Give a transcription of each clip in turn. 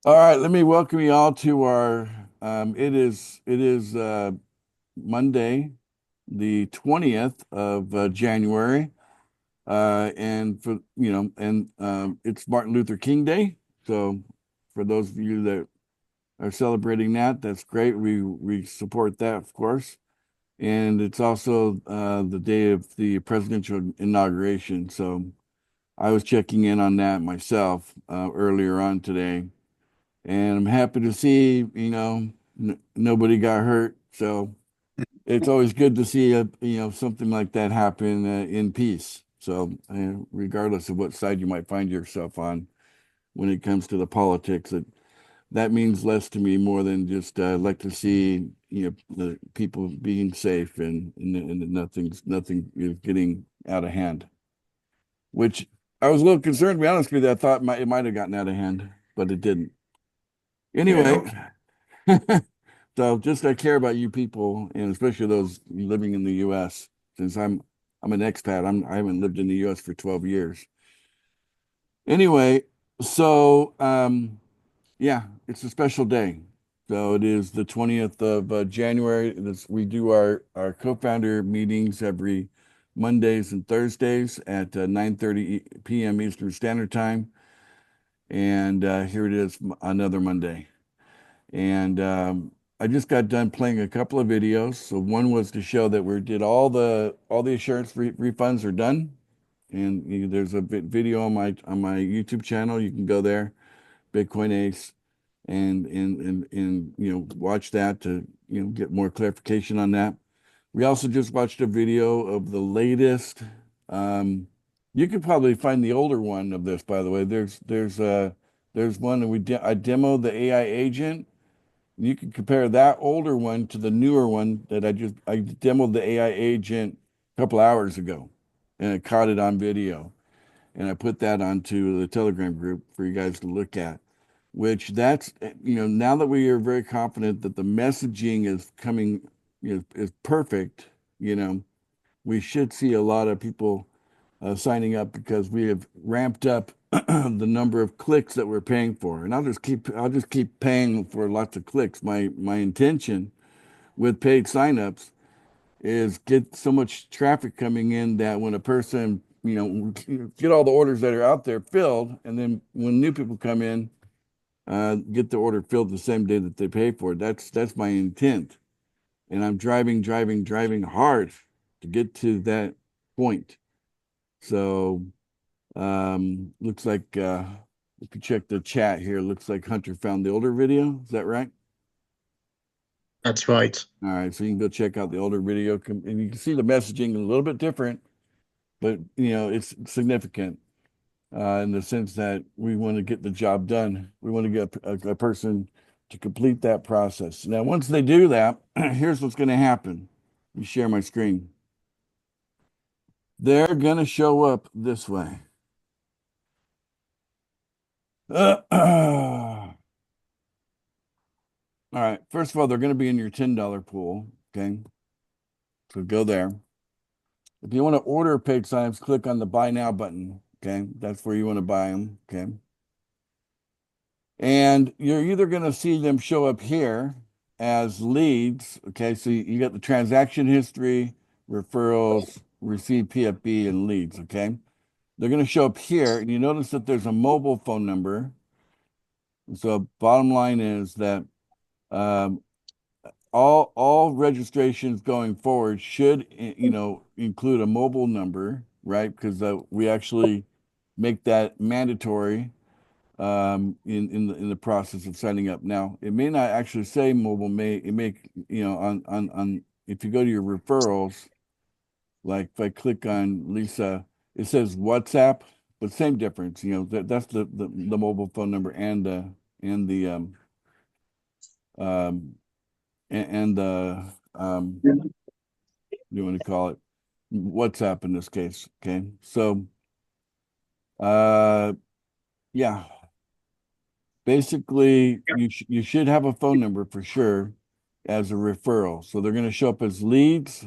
All right, let me welcome you all to our it is Monday, the 20th of January. And for it's Martin Luther King Day. So for those of you that are celebrating that, that's great. We support that, of course. And it's also the day of the presidential inauguration. So I was checking in on that myself earlier on today. And I'm happy to see, n nobody got hurt. So it's always good to see something like that happen in peace. So regardless of what side you might find yourself on when it comes to the politics, that means less to me more than just like to see the people being safe and nothing is getting out of hand. Which I was a little concerned, to be honest with you. I thought it might have gotten out of hand, but it didn't. Yeah, Anyway. no, So just I care about you people and especially those living in the US since I'm an expat. I haven't lived in the US for 12 years. Anyway, so yeah, it's a special day. So it is the 20th of January. We do our co-founder meetings every Mondays and Thursdays at 9:30 p.m. Eastern Standard Time. And here it is, another Monday. And I just got done playing a couple of videos. So one was to show that we did all the insurance refunds are done. And there's a video on my YouTube channel. You can go there, Bitcoin Ace, and watch that to get more clarification on that. We also just watched a video of the latest. Um, you could probably find the older one of this, by the way. There's one that I demoed the AI agent. You can compare that older one to the newer one that I demoed the AI agent a couple hours ago, and I caught it on video, and I put that onto the Telegram group for you guys to look at. Which that's now that we are very confident that the messaging is coming is perfect, you know, we should see a lot of people signing up because we have ramped up the number of clicks that we're paying for. And I'll just keep paying for lots of clicks. My intention with paid signups is get so much traffic coming in that when a person, get all the orders that are out there filled, and then when new people come in, get the order filled the same day that they pay for it. That's my intent. And I'm driving hard to get to that point. So looks like if you check the chat here, looks like Hunter found the older video. Is that right? that's right. All right, so you can go check out the older video, and you can see the messaging a little bit different, but it's significant in the sense that we want to get the job done. We want to get a person to complete that process. Now, once they do that, here's what's going to happen. Let me share my screen. They're going to show up this way. All right. First of all, they're going to be in your $10 pool. Okay. So go there. If you want to order paid signs, click on the buy now button. Okay. That's where you want to buy them. Okay. And you're either going to see them show up here as leads. Okay. So you got the transaction history, referrals, received PFB, and leads. Okay. They're going to show up here. And you notice that there's a mobile phone number. So bottom line is that um, all registrations going forward should include a mobile number, right? Because we actually make that mandatory in the process of signing up. Now, it may not actually say mobile, may on if you go to your referrals, like if I click on Lisa, it says WhatsApp, but same difference. That's the mobile phone number and the um and the you want to call it WhatsApp in this case. Okay. So uh yeah, basically you should have a phone number for sure as a referral. So they're going to show up as leads,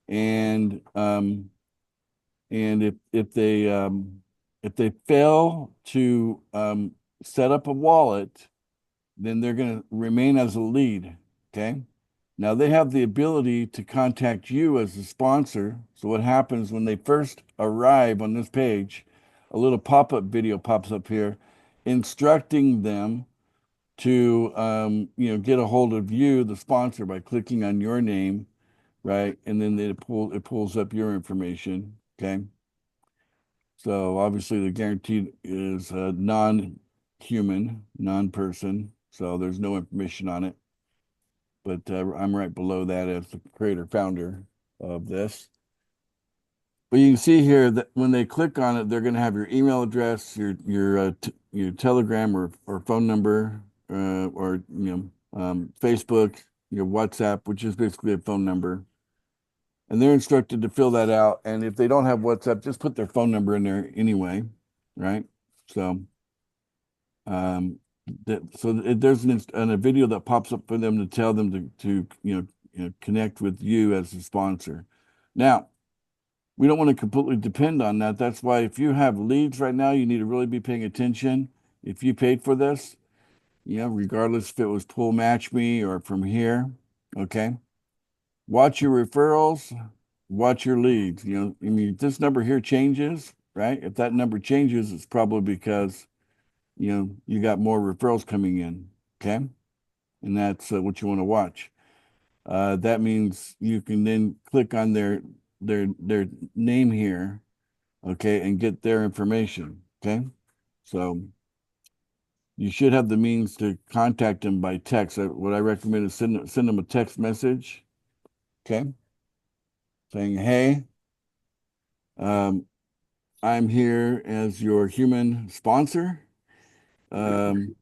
and and if they fail to set up a wallet, then they're going to remain as a lead. Okay. Now they have the ability to contact you as a sponsor. So what happens when they first arrive on this page, a little pop-up video pops up here instructing them to get a hold of you, the sponsor, by clicking on your name, right? And then it pulls up your information. Okay. So obviously the guarantee is non-human, non-person. So there's no information on it. But I'm right below that as the creator founder of this. But you can see here that when they click on it, they're going to have your email address, your Telegram or phone number, or Facebook, your WhatsApp, which is basically a phone number, and they're instructed to fill that out. And if they don't have WhatsApp, just put their phone number in there anyway, right? So, there's a video that pops up for them to tell them to connect with you as a sponsor. Now, we don't want to completely depend on that. That's why if you have leads right now, you need to really be paying attention. If you paid for this, regardless if it was Pull Match Me or from here, okay? Watch your referrals, watch your leads. I mean, if this number here changes, right? If that number changes, it's probably because, you got more referrals coming in, okay? And that's what you want to watch. That means you can then click on their name here, okay, and get their information, okay? So you should have the means to contact them by text. What I recommend is send them a text message, okay, saying, "Hey, um, I'm here as your human sponsor, and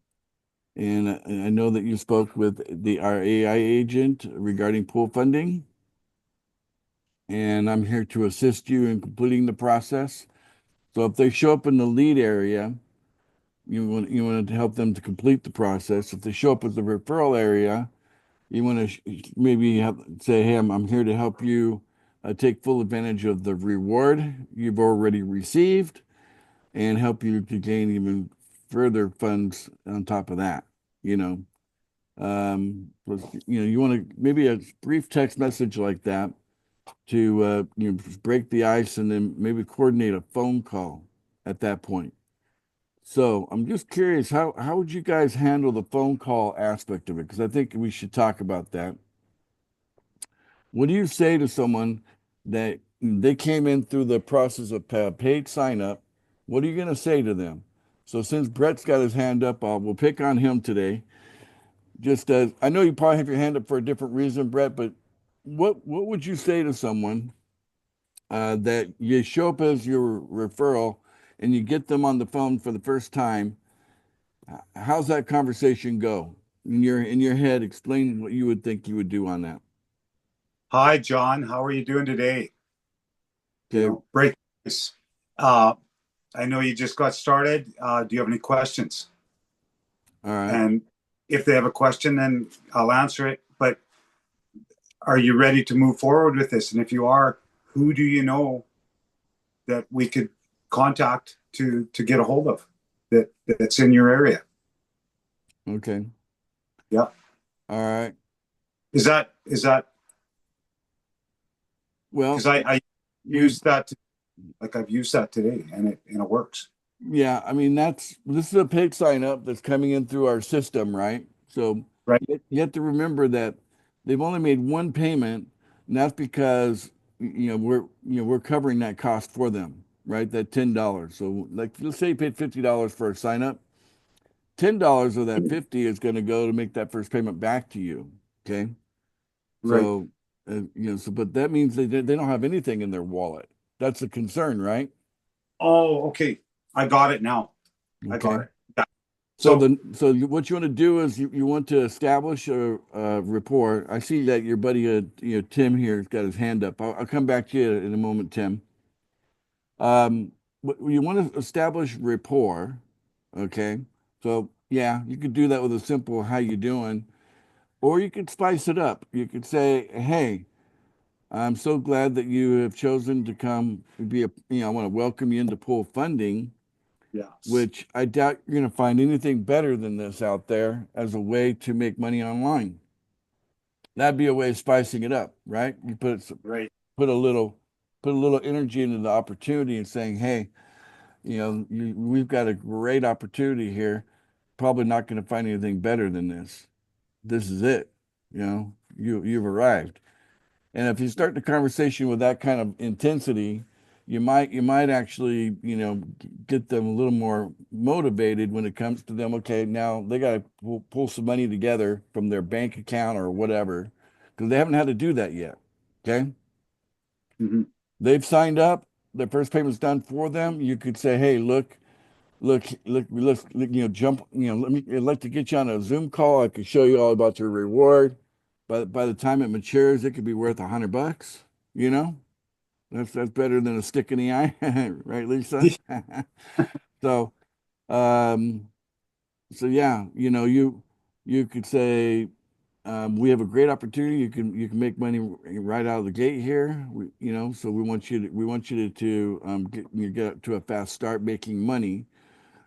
I know that you spoke with our AI agent regarding pool funding, and I'm here to assist you in completing the process." So if they show up in the lead area, you want to help them to complete the process. If they show up at the referral area, you want to maybe say, "Hey, I'm here to help you take full advantage of the reward you've already received, and help you to gain even further funds on top of that." You know, you want to maybe a brief text message like that to break the ice, and then maybe coordinate a phone call at that point. So I'm just curious, how would you guys handle the phone call aspect of it? Because I think we should talk about that. What do you say to someone that they came in through the process of paid sign up? What are you going to say to them? So since Brett's got his hand up, we'll pick on him today. Just as I know you probably have your hand up for a different reason, Brett, but what would you say to someone that you show up as your referral and you get them on the phone for the first time? How's that conversation go? In your head, explain what you would think you would do on that. Hi, John. How are you doing today? Okay. Break news. Uh, I know you just got started. Do you have any questions? All right. And if they have a question, then I'll answer it. But are you ready to move forward with this? And if you are, who do you know that we could contact to get a hold of that's in your area? Okay. Yeah. All right. Is that Well, because I use that like I've used that today and it works. yeah, I mean this is a paid sign up that's coming in through our system, right? So Right. you have to remember that they've only made one payment, and that's because we're covering that cost for them, right? That $10. So like let's say you paid $50 for a sign up, $10 of that 50 is going to go to make that first payment back to you. Okay. Right. So, but that means they don't have anything in their wallet. That's a concern, right? Oh, okay. I got it now. I Okay. got it. Yeah. So So what you want to do is you want to establish a rapport. I see that your buddy, Tim here has got his hand up. I'll come back to you in a moment, Tim. You want to establish rapport. Okay. So yeah, you could do that with a simple "How you doing?" Or you could spice it up. You could say, "Hey, I'm so glad that you have chosen to come be I want to welcome you into pool funding. Yeah. which I doubt you're going to find anything better than this out there as a way to make money online. That'd be a way of spicing it up, right? You Right. put a little put a little energy into the opportunity and saying, hey, we've got a great opportunity here. Probably not going to find anything better than this. This is it. You've arrived. And if you start the conversation with that kind of intensity, you might actually, get them a little more motivated when it comes to them. Okay, now they got to pull some money together from their bank account or whatever, because they haven't had to do that yet. Okay, Hmm. they've signed up. Their first payment's done for them. You could say, hey, let's jump. I'd like to get you on a Zoom call. I could show you all about your reward. But by the time it matures, it could be worth $100. You know, that's better than a stick in the eye, right, Lisa? So, um, so yeah, you could say, we have a great opportunity. You can make money right out of the gate here. So we want you to get to a fast start making money,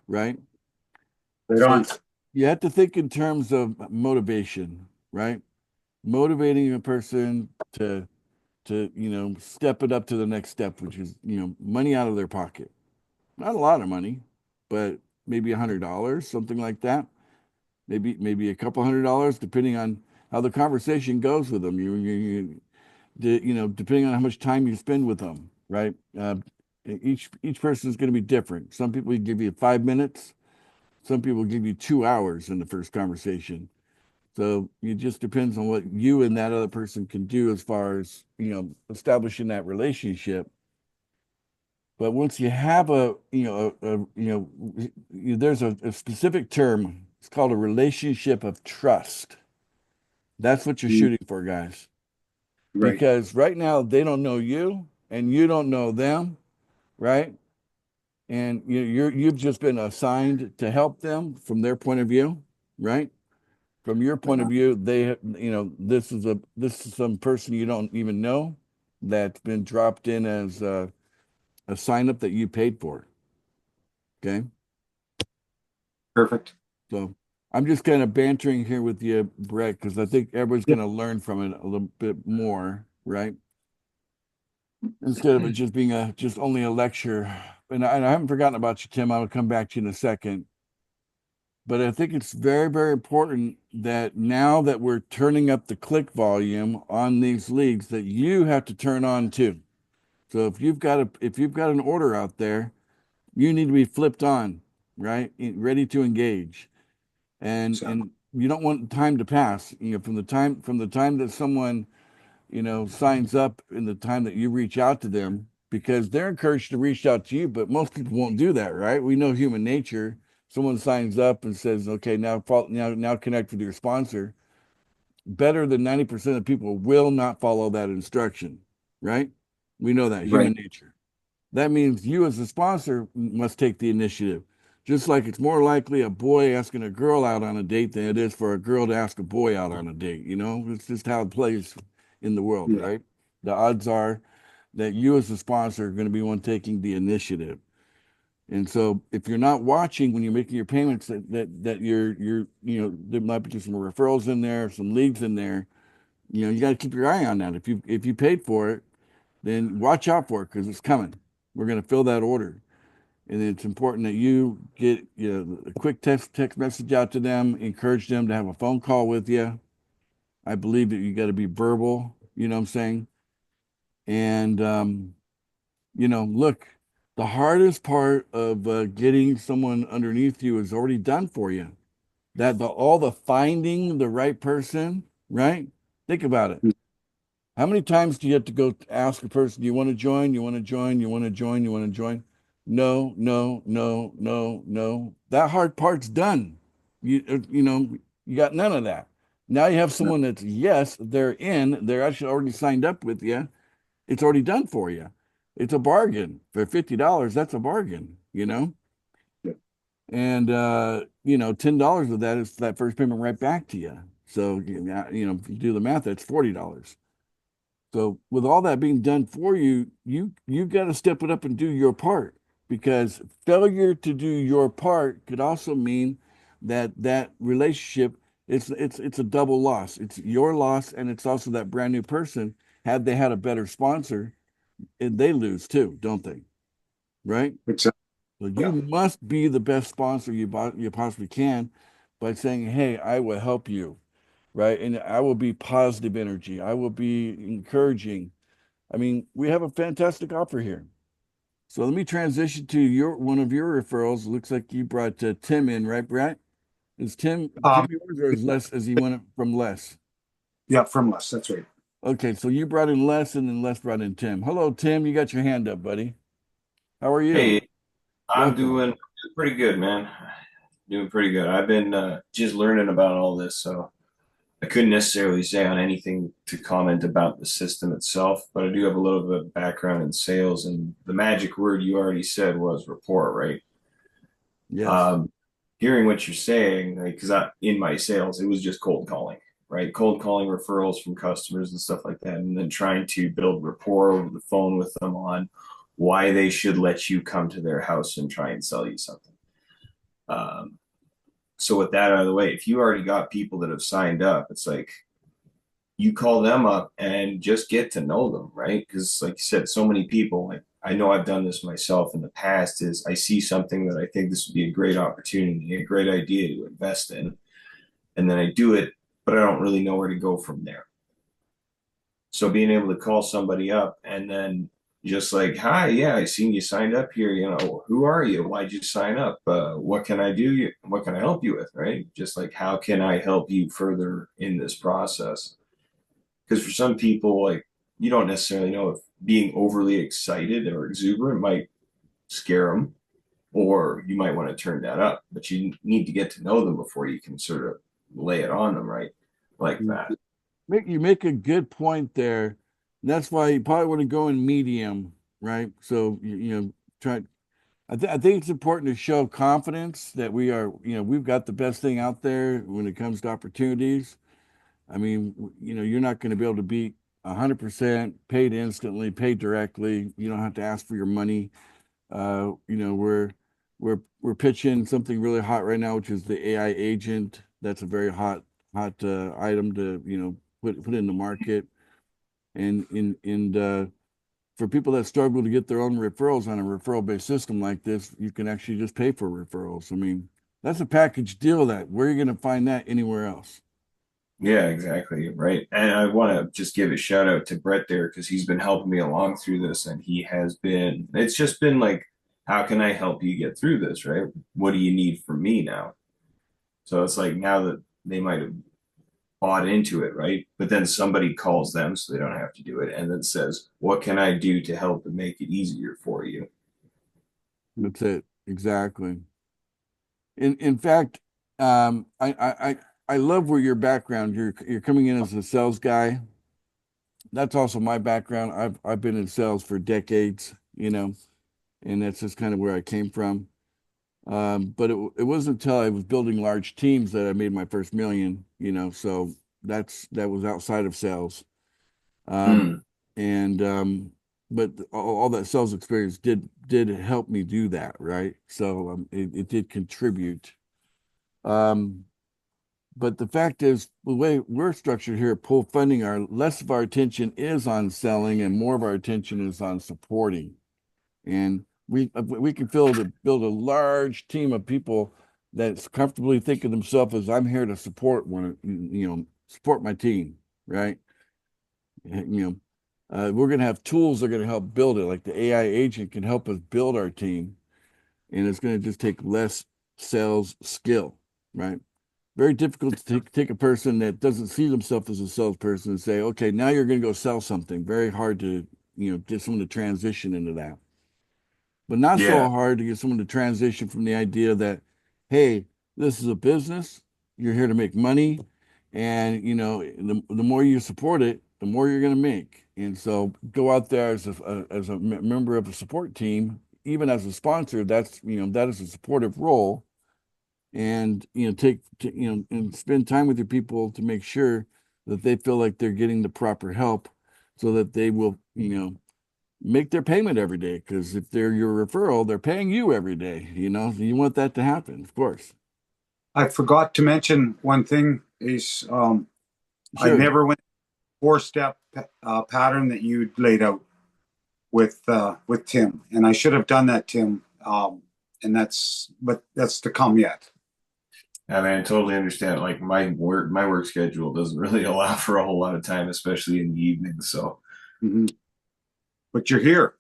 right? Right So on. you have to think in terms of motivation, right? Motivating a person to step it up to the next step, which is money out of their pocket. Not a lot of money, but maybe $100, something like that. Maybe a couple $100, depending on how the conversation goes with them. Depending on how much time you spend with them, right? Each person is going to be different. Some people give you 5 minutes. Some people give you 2 hours in the first conversation. So it just depends on what you and that other person can do as far as, establishing that relationship. But once you have there's a specific term. It's called a relationship of trust. That's what you're Mm. shooting for, guys. Right. Because right now they don't know you and you don't know them, right? And you've just been assigned to help them from their point of view, right? From your point of view, this is some person you don't even know that's been dropped in as a sign up that you paid for. Okay. Perfect. So I'm just kind of bantering here with you, Brett, because I think everybody's Yeah. going to learn from it a little bit more, right? Instead of it just being just only a lecture. And I haven't forgotten about you, Tim. I will come back to you in a second. But I think it's very, very important that now that we're turning up the click volume on these leagues, that you have to turn on too. So if you've got an order out there, you need to be flipped on, right? Ready to engage. And So, and you don't want time to pass, from the time that someone, signs up and the time that you reach out to them, because they're encouraged to reach out to you, but most people won't do that, right? We know human nature. Someone signs up and says, okay, now connect with your sponsor. Better than 90% of people will not follow that instruction, right? We know that right. human nature. That means you as a sponsor must take the initiative. Just like it's more likely a boy asking a girl out on a date than it is for a girl to ask a boy out on a date. It's just how it plays in the world, Yeah. right? The odds are that you as a sponsor are going to be one taking the initiative. And so if you're not watching when you're making your payments, that there might be just some referrals in there, some leads in there. You got to keep your eye on that. If you paid for it, then watch out for it because it's coming. We're going to fill that order. And it's important that you get a quick text message out to them, encourage them to have a phone call with you. I believe that you got to be verbal, you know what I'm saying? And look, the hardest part of getting someone underneath you is already done for you. All the finding the right person, right? Think about it. How many times do you have to go ask a person, do you want to join? You want to join? You want to join? You want to join? No, no, no, no, no. That hard part's done. You got none of that. Now you have No. someone that's, yes, they're in, they're actually already signed up with you. It's already done for you. It's a bargain. For $50, that's a bargain. Yeah. And $10 of that is that first payment right back to you. So if you do the math, that's $40. So with all that being done for you, you got to step it up and do your part. because failure to do your part could also mean that that relationship it's a double loss. It's your loss, and it's also that brand new person. Had they had a better sponsor, and they lose too, don't they? Right? It's So you yeah. must be the best sponsor you possibly can by saying, "Hey, I will help you," right? And I will be positive energy. I will be encouraging. I mean, we have a fantastic offer here. So let me transition to your one of your referrals. Looks like you brought Tim in, right, Brett? Is Tim Um, yours, or is Les as he went it from Les? yeah, from Les. That's right. Okay, so you brought in Les, and then Les brought in Tim. Hello, Tim. You got your hand up, buddy. How are you? Hey, I'm Welcome. doing pretty good, man. Doing pretty good. I've been just learning about all this, so I couldn't necessarily say on anything to comment about the system itself, but I do have a little bit of background in sales, and the magic word you already said was rapport, right? Yes. Um, Hearing what you're saying, like, because in my sales, it was just cold calling, right? Cold calling referrals from customers and stuff like that, and then trying to build rapport over the phone with them on why they should let you come to their house and try and sell you something. Um, so with that out of the way, if you already got people that have signed up, it's like you call them up and just get to know them, right? Because like you said, so many people, like I know I've done this myself in the past, is I see something that I think this would be a great opportunity, a great idea to invest in, and then I do it, but I don't really know where to go from there. So being able to call somebody up and then just like, hi, yeah, I seen you signed up here. You know, who are you? Why'd you sign up? What can I do? What can I help you with? Right? Just like, how can I help you further in this process? Because for some people, like, you don't necessarily know if being overly excited or exuberant might scare them, or you might want to turn that up. But you need to get to know them before you can sort of lay it on them, right? Like that. You make a good point there. That's why you probably want to go in medium, right? So you know, try. I think it's important to show confidence that we are, we've got the best thing out there when it comes to opportunities. I mean, you're not going to be able to beat 100% paid instantly, paid directly. You don't have to ask for your money. We're pitching something really hot right now, which is the AI agent. That's a very hot item to put in the market. And for people that struggle to get their own referrals on a referral based system like this, you can actually just pay for referrals. I mean, that's a package deal. That where are you going to find that anywhere else? Yeah, exactly. Right. And I want to just give a shout out to Brett there because he's been helping me along through this. And it's just been like, how can I help you get through this? Right. What do you need from me now? So it's like now that they might have bought into it, right? But then somebody calls them so they don't have to do it and then says, what can I do to help and make it easier for you? That's it. Exactly. In fact, I love where your background. You're coming in as a sales guy. That's also my background. I've been in sales for decades, and that's just kind of where I came from. But it wasn't until I was building large teams that I made my first million, so that was outside of sales. Um, Mm, and but all that sales experience did help me do that, right? So it did contribute. Um, but the fact is, the way we're structured here at Pull Funding, our less of our attention is on selling, and more of our attention is on supporting. And we can build a large team of people that's comfortably think of themselves as I'm here to support support my team, right? We're going to have tools that are going to help build it. Like the AI agent can help us build our team, and it's going to just take less sales skill, right? Very difficult to take a person that doesn't see themselves as a salesperson and say, okay, now you're going to go sell something. Very hard to, get someone to transition into that. But not yeah. so hard to get someone to transition from the idea that, hey, this is a business, you're here to make money, and the more you support it, the more you're going to make. And so go out there as a member of a support team, even as a sponsor. That is a supportive role, and and spend time with your people to make sure that they feel like they're getting the proper help, so that they will make their payment every day, because if they're your referral, they're paying you every day. You want that to happen, of course. I forgot to mention one thing is I Sure. never went four-step pattern that you laid out with Tim, and I should have done that, Tim. And that's to come yet. I mean, I totally understand. Like my work schedule doesn't really allow for a whole lot of time, especially in the evening. So Mhm. But you're here.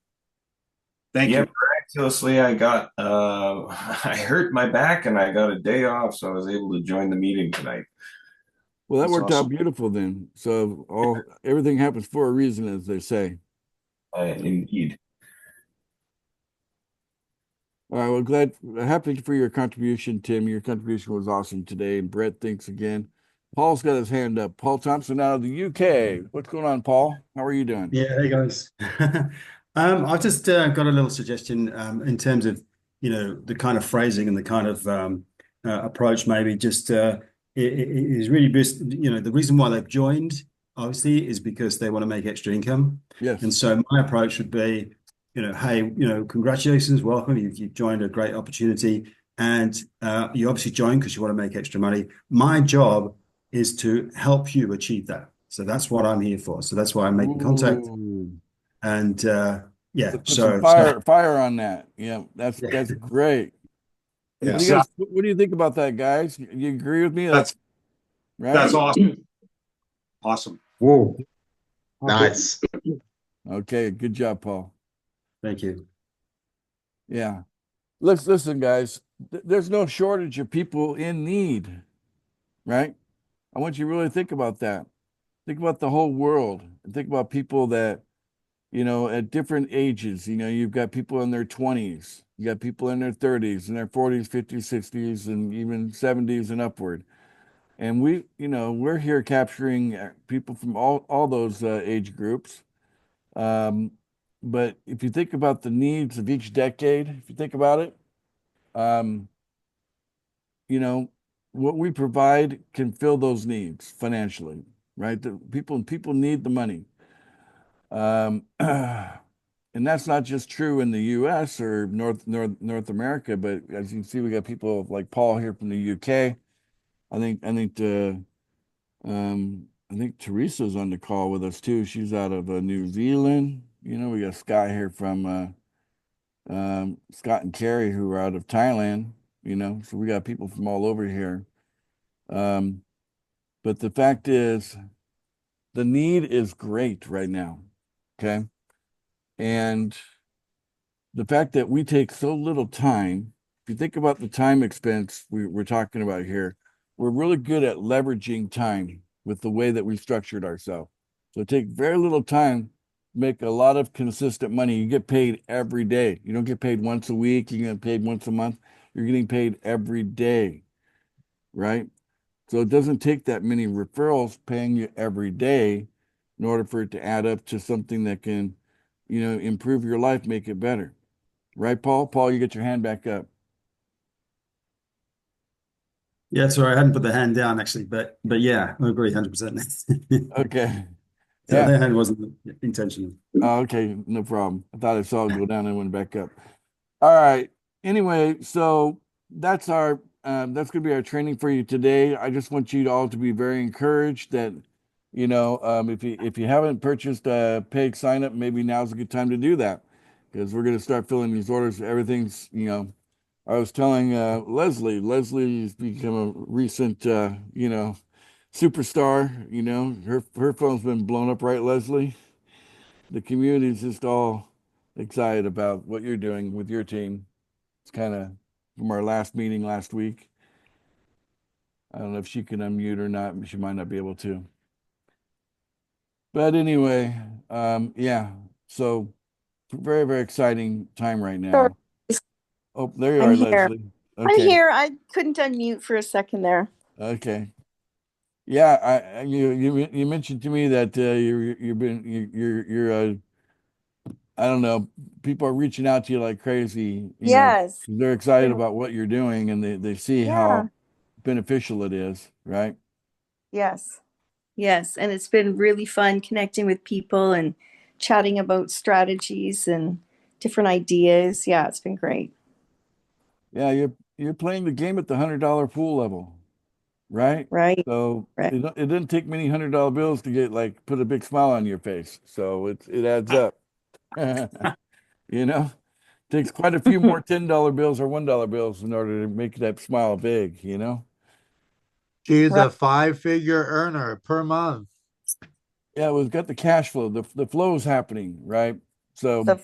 Thank yeah, you. miraculously I got I hurt my back and I got a day off, so I was able to join the meeting tonight. Well, that That's worked out awesome. beautiful then. So everything happens for a reason, as they say. Indeed. All right. Well, happy for your contribution, Tim. Your contribution was awesome today. And Brett, thanks again. Paul's got his hand up. Paul Thompson out of the UK. What's going on, Paul? How are you doing? Yeah, hey guys. I've just got a little suggestion in terms of, the kind of phrasing and the kind of approach. Maybe just it is really best. The reason why they've joined obviously is because they want to make extra income, Yes. and so my approach would be, hey, congratulations, welcome. You've joined a great opportunity, and you obviously joined because you want to make extra money. My job is to help you achieve that. So that's what I'm here for. So that's why I'm making contact. Ooh. And yeah, Put some fire on that. Yeah, that's yeah. great. What do you Yes. what do you think about that, guys? You agree with me? That's right. awesome. Awesome. Whoa. Nice. Okay, good job, Paul. Thank you. Yeah. Let's listen, guys. There's no shortage of people in need, right? I want you to really think about that. Think about the whole world and think about people that, at different ages. You've got people in their 20s, you got people in their 30s, and their 40s, 50s, 60s, and even 70s and upward. And we're here capturing people from all those age groups. But if you think about the needs of each decade, if you think about it, um, you know, what we provide can fill those needs financially, right? The people need the money. And that's not just true in the US or North America, but as you can see, we got people like Paul here from the UK. I think Teresa's on the call with us too. She's out of New Zealand. We got Scott here from Scott and Carrie who are out of Thailand. So we got people from all over here. But the fact is, the need is great right now. Okay. And the fact that we take so little time, if you think about the time expense we're talking about here, we're really good at leveraging time with the way that we've structured ourselves. So take very little time, make a lot of consistent money. You get paid every day. You don't get paid once a week, you get paid once a month. You're getting paid every day, right? So it doesn't take that many referrals paying you every day in order for it to add up to something that can, improve your life, make it better. Right, Paul? Paul, you get your hand back up. Yeah, sorry, I hadn't put the hand down actually, but yeah, I agree 100%. Okay. The Yeah. other hand wasn't intentional. Oh, okay, no problem. I thought I saw it go down and went back up. All right. Anyway, so that's that's gonna be our training for you today. I just want you all to be very encouraged that, if you haven't purchased a paid sign up, maybe now's a good time to do that because we're gonna start filling these orders. Everything's, I was telling Leslie's become a recent superstar. Her phone's been blown up, right, Leslie? The community is just all excited about what you're doing with your team. It's kind of from our last meeting last week. I don't know if she can unmute or not. She might not be able to. But anyway, yeah. So very, very exciting time right now. Sorry. Oh, there you I'm are, here. Leslie. I'm Okay. here. I couldn't unmute for a second there. Okay. Yeah, you mentioned to me that you're I don't know, people are reaching out to you like crazy, Yes. they're excited Been- about what you're doing and they see Yeah. how beneficial it is, right? Yes. Yes. And it's been really fun connecting with people and chatting about strategies and different ideas. Yeah, it's been great. Yeah, you're playing the game at the $100 pool level, right? Right. So Right. it didn't take many $100 bills to get like put a big smile on your face. So it adds up. You know, takes quite a few more $10 bills or $1 bills in order to make that smile big, you know? She's Right. a 5-figure earner per month. Yeah, we've got the cash flow. The flow is happening, right? So The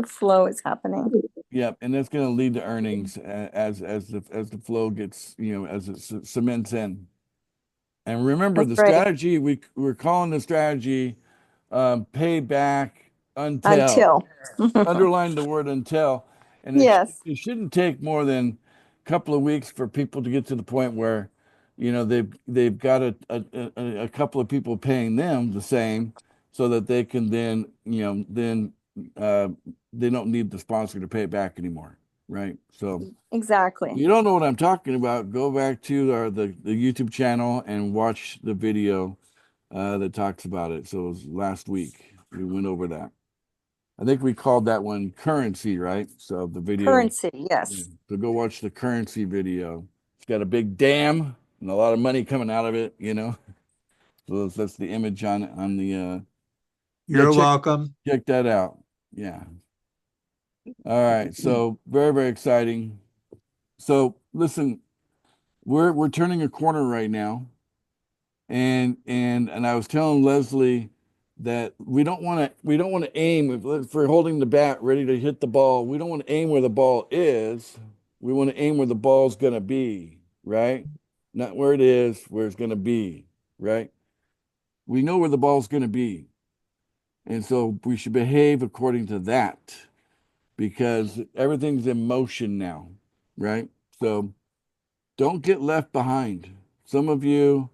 flow is happening. yeah, and that's going to lead to earnings as the flow gets, as it cements in. And remember, That's the right. strategy we're calling the strategy pay back until. Until. Underline the word until, and Yes. it shouldn't take more than a couple of weeks for people to get to the point where, they've got a couple of people paying them the same, so that they can then uh, they don't need the sponsor to pay it back anymore, right? So Exactly. you don't know what I'm talking about, go back to the YouTube channel and watch the video that talks about it. So it was last week we went over that. I think we called that one currency, right? So the video. Currency. Yeah. Yes. So go watch the currency video. It's got a big dam and a lot of money coming out of it, So that's the image on the You're check welcome. that out. Yeah. All right. So very, very exciting. So listen, we're turning a corner right now. And I was telling Leslie that we don't want to aim if we're holding the bat ready to hit the ball. We don't want to aim where the ball is. We want to aim where the ball's going to be, right? Not where it is, where it's going to be, right? We know where the ball's going to be. And so we should behave according to that, because everything's in motion now, right? So don't get left behind. Some of you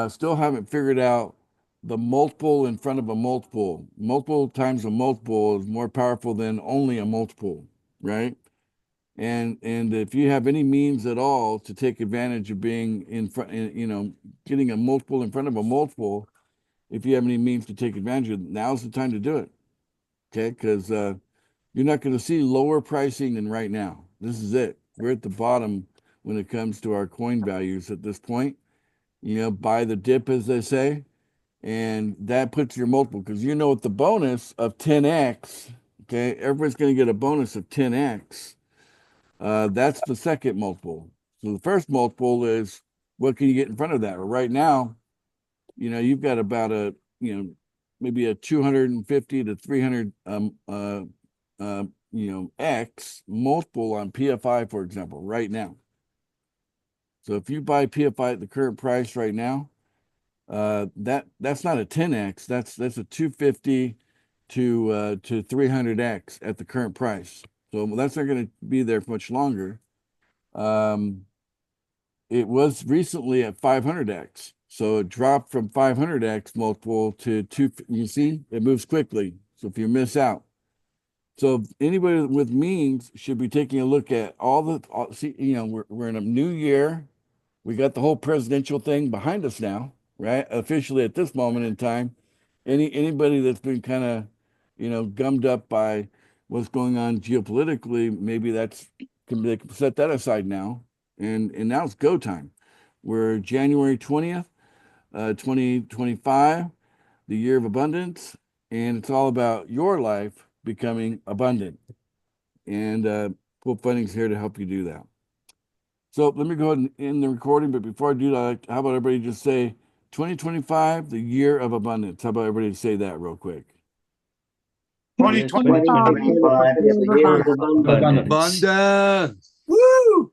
still haven't figured out the multiple in front of a multiple. Multiple times a multiple is more powerful than only a multiple, right? And if you have any means at all to take advantage of being in front, getting a multiple in front of a multiple, if you have any means to take advantage of it, now's the time to do it. Okay, because you're not going to see lower pricing than right now. This is it. We're at the bottom when it comes to our coin values at this point. Buy the dip, as they say, and that puts your multiple, because with the bonus of 10x, okay, everybody's going to get a bonus of 10x. That's the second multiple. So the first multiple is what can you get in front of that? Right now, you've got about maybe a 250 to 300 X multiple on PFI, for example, right now. So if you buy PFI at the current price right now, that's not a 10x. That's a 250 to 300x at the current price. So that's not going to be there for much longer. It was recently at 500x. So it dropped from 500x multiple to 2. You see, it moves quickly. So if you miss out. So anybody with means should be taking a look at we're in a new year. We got the whole presidential thing behind us now, right? Officially at this moment in time. Anybody that's been kind of, gummed up by what's going on geopolitically, maybe they can set that aside now. And now it's go time. We're January 20th, 2025, the year of abundance, and it's all about your life becoming abundant. And Pool Funding's here to help you do that. So let me go ahead and end the recording. But before I do that, how about everybody just say 2025, the year of abundance? How about everybody say that real quick? 2025. Abundance. Woo!